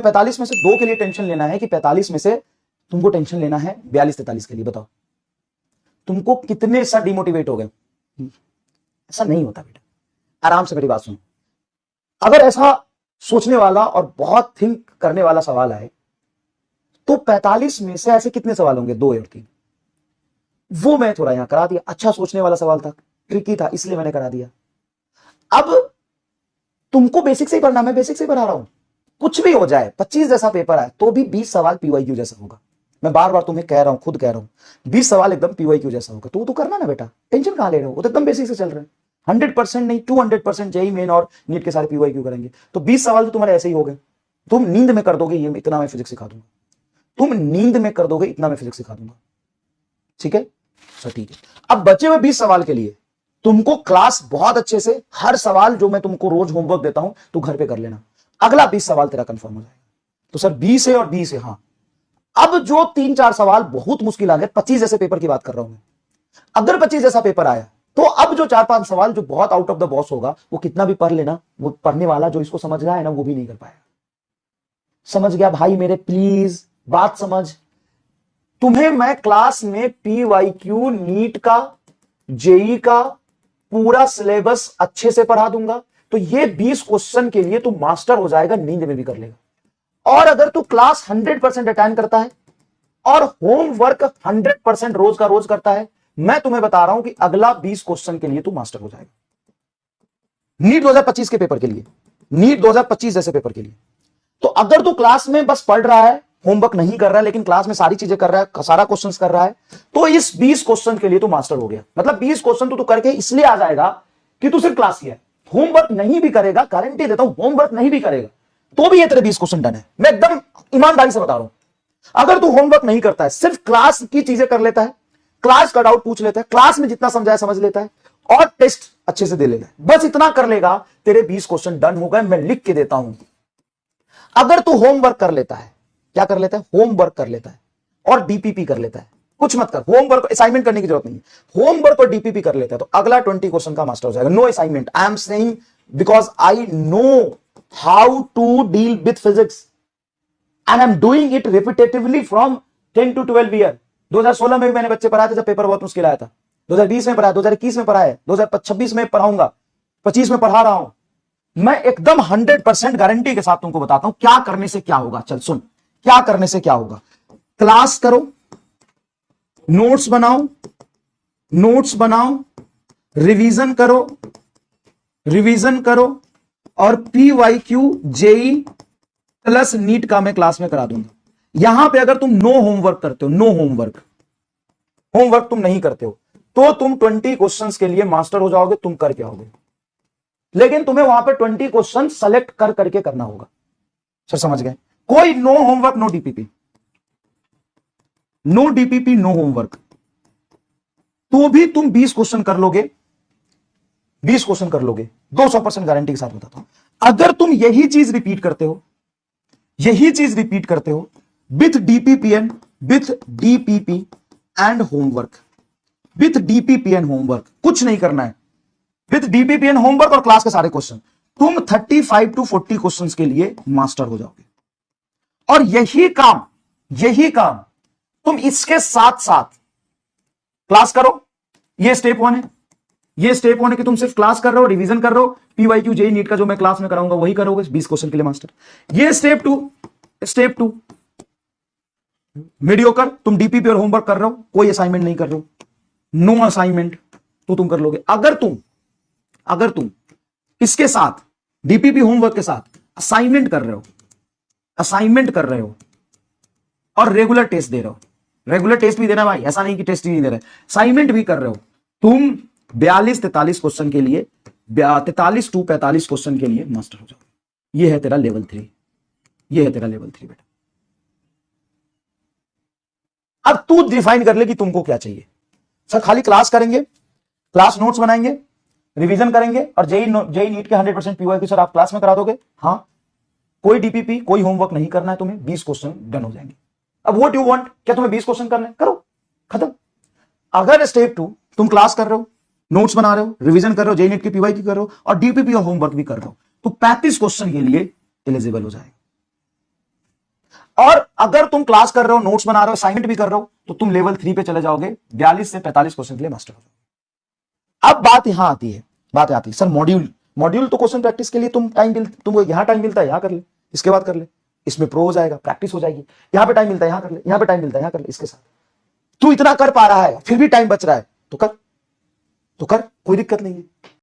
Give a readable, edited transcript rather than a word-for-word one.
45 में से 2 के लिए टेंशन लेना है कि 45 में से तुमको टेंशन लेना है 42-43 के लिए। बताओ तुमको कितने सा डिमोटिवेट हो गए? ऐसा नहीं होता बेटा, आराम से मेरी बात सुनो। अगर ऐसा सोचने वाला और बहुत थिंक करने वाला सवाल आए तो 45 में से ऐसे कितने सवाल होंगे? 2 और 3। वो मैं थोड़ा यहां करा दिया, अच्छा सोचने वाला सवाल था, ट्रिकी था, इसलिए मैंने करा दिया। अब तुमको बेसिक से ही पढ़ना, मैं बेसिक से ही पढ़ा रहा हूं। कुछ भी हो जाए, 25 जैसा पेपर आए तो भी 20 सवाल पीवाईक्यू जैसा होगा। मैं बार बार तुम्हें कह रहा हूं, खुद कह रहा हूं, 20 सवाल एकदम पीवाईक्यू जैसा होगा। तो करना ना बेटा, टेंशन कहां ले रहे हो? वो तो एकदम बेसिक से चल रहे हैं। 100% नहीं, 200% जेईई मेन और नीट के सारे पीवाईक्यू करेंगे तो 20 सवाल तो तुम्हारे ऐसे ही हो गए। तुम नींद में कर दोगे, ये इतना मैं फिजिक्स सिखा दूंगा। तुम नींद में कर दोगे, इतना मैं फिजिक्स सिखा दूंगा। ठीक है, तो ठीक है। अब बचे हुए 20 सवाल के लिए तुमको क्लास बहुत अच्छे से, हर सवाल जो मैं तुमको रोज होमवर्क देता हूं तो घर पे कर लेना। अगला 20 सवाल तेरा कंफर्म हो जाएगा। तो सर 20 है और 20 है, हाँ। अब जो 3-4 सवाल बहुत मुश्किल आ गए, 25 जैसे पेपर की बात कर रहा हूं मैं। अगर 25 जैसा पेपर आया तो अब जो 4-5 सवाल जो बहुत आउट ऑफ द बॉक्स होगा, वो कितना भी पढ़ लेना, वो पढ़ने वाला जो इसको समझ रहा है ना, वो भी नहीं कर पाएगा। समझ गया भाई मेरे? प्लीज बात समझ। तुम्हें मैं क्लास में पीवाईक्यू, नीट का, जेई का पूरा सिलेबस अच्छे से पढ़ा दूंगा। तो ये 20 क्वेश्चन के लिए तू मास्टर हो जाएगा, नींद में भी कर लेगा। और अगर तू क्लास 100% अटेंड करता है और होमवर्क 100% रोज का रोज करता है, मैं तुम्हें बता रहा हूं कि अगला 20 क्वेश्चन के लिए तू मास्टर हो जाएगा। नीट 2025 के पेपर के लिए, नीट 2025 जैसे पेपर के लिए। तो अगर तू क्लास में बस पढ़ रहा है, होमवर्क नहीं कर रहा है, लेकिन क्लास में सारी चीजें कर रहा है, सारा क्वेश्चंस कर रहा है, तो इस 20 क्वेश्चन के लिए तू मास्टर हो गया। मतलब 20 क्वेश्चन तू करके इसलिए आ जाएगा कि तू सिर्फ क्लास किया है। होमवर्क नहीं भी करेगा, गारंटी देता हूं, होमवर्क नहीं भी करेगा तो भी ये तेरे 20 क्वेश्चन डन है। मैं एकदम ईमानदारी से बता रहा हूं। अगर तू होमवर्क नहीं करता है, सिर्फ क्लास की चीजें कर लेता है, क्लास का डाउट पूछ लेता है, क्लास में जितना समझाया समझ लेता है और टेस्ट अच्छे से दे लेता है, बस इतना कर लेगा, तेरे 20 क्वेश्चन डन हो गए। मैं लिख के देता हूं। अगर तू होमवर्क कर लेता है, क्या कर लेता है? होमवर्क कर लेता है और डीपीपी कर लेता है, कुछ मत कर, होमवर्क असाइनमेंट करने की जरूरत नहीं है, होमवर्क और डीपीपी कर लेता है, तो अगला 20 क्वेश्चन का मास्टर हो जाएगा। No assignment, I am saying because I know how to deal with physics and I am doing it repetitively from 10 to 12 year. 2016 में भी मैंने बच्चे पढ़ाए थे जब पेपर बहुत मुश्किल आया था, 2020 में पढ़ाया, 2021 में पढ़ाया, 2026 में पढ़ाऊंगा, 25 में पढ़ा रहा हूं। मैं एकदम 100% गारंटी के साथ तुमको बताता हूं क्या करने से क्या होगा। चल सुन, क्या करने से क्या होगा। क्लास करो, नोट्स बनाओ, नोट्स बनाओ, रिवीजन करो, रिवीजन करो, और पीवाईक्यू, जेई प्लस नीट का मैं क्लास में करा दूंगा। यहां पे अगर तुम नो होमवर्क करते हो, नो होमवर्क, होमवर्क तुम नहीं करते हो, तो तुम 20 क्वेश्चंस के लिए मास्टर हो जाओगे, तुम करके आओगे। लेकिन तुम्हें वहां पे 20 क्वेश्चन सेलेक्ट कर करके करना होगा। सर समझ गए? कोई no homework, no DPP, no DPP, no homework, तो भी तुम 20 क्वेश्चन कर लोगे, 20 क्वेश्चन कर लोगे, 200% गारंटी के साथ बताता हूं। अगर तुम यही चीज रिपीट करते हो, यही चीज रिपीट करते हो with DPP and, with DPP and homework, with DPP and homework, कुछ नहीं करना है, विथ डीपीपी एंड होमवर्क और क्लास के सारे क्वेश्चन, तुम 35 to 40 क्वेश्चंस के लिए मास्टर हो जाओगे। और यही काम तुम इसके साथ साथ क्लास करो। ये स्टेप 1 है, ये स्टेप 1 है कि तुम सिर्फ क्लास कर रहे हो, रिवीजन कर रहे हो, पीवाईक्यू, जेईई, नीट का जो मैं क्लास में कराऊंगा वही करोगे, 20 क्वेश्चन के लिए मास्टर। ये स्टेप 2 मीडियोकर, तुम डीपीपी और होमवर्क कर रहे हो, कोई असाइनमेंट नहीं कर रहे हो, नो असाइनमेंट, तो तुम कर लोगे। अगर तुम इसके साथ डीपीपी होमवर्क के साथ असाइनमेंट कर रहे हो और रेगुलर टेस्ट दे रहे हो, रेगुलर टेस्ट भी देना भाई, ऐसा नहीं कि टेस्ट ही नहीं दे रहे, असाइनमेंट भी कर रहे हो, तुम 42-43 क्वेश्चन के लिए, 43 to 45 क्वेश्चन के लिए मास्टर हो जाओगे। ये है तेरा लेवल 3, ये है तेरा लेवल 3 बेटा। अब तू डिफाइन कर ले कि तुमको क्या चाहिए। सर खाली क्लास करेंगे, क्लास नोट्स बनाएंगे, रिवीजन करेंगे और जेई नीट के 100% पीवाईक्यू सर आप क्लास में करा दोगे, हाँ, कोई डीपीपी, कोई होमवर्क नहीं करना है तुम्हें, 20 क्वेश्चन डन हो जाएंगे। अब व्हाट यू वांट, क्या तुम्हें 20 क्वेश्चन करने, करो, खत्म। अगर स्टेप 2 तुम क्लास कर रहे हो, नोट्स बना रहे हो, रिवीजन कर रहे हो, जेई नीट की पीवाईक्यू कर रहे हो और डीपीपी और होमवर्क भी कर रहे हो, तो 35 क्वेश्चन के लिए एलिजिबल हो जाएगा। और अगर तुम क्लास कर रहे हो, नोट्स बना रहे हो, असाइनमेंट भी कर रहे हो, तो तुम लेवल 3 पे चले जाओगे, 42 से 45 क्वेश्चन के लिए मास्टर हो जाओगे। अब बात यहां आती है, सर मॉड्यूल, तो क्वेश्चन प्रैक्टिस के लिए तुमको यहां टाइम मिलता है, यहां कर ले, इसके बाद कर ले, इसमें प्रो हो जाएगा, प्रैक्टिस हो जाएगी। यहां पे टाइम मिलता है, यहां कर ले, यहां पे टाइम मिलता है, यहां कर ले, इसके साथ तू इतना कर पा रहा है, फिर भी टाइम बच रहा है, तो कर, कोई दिक्कत नहीं है।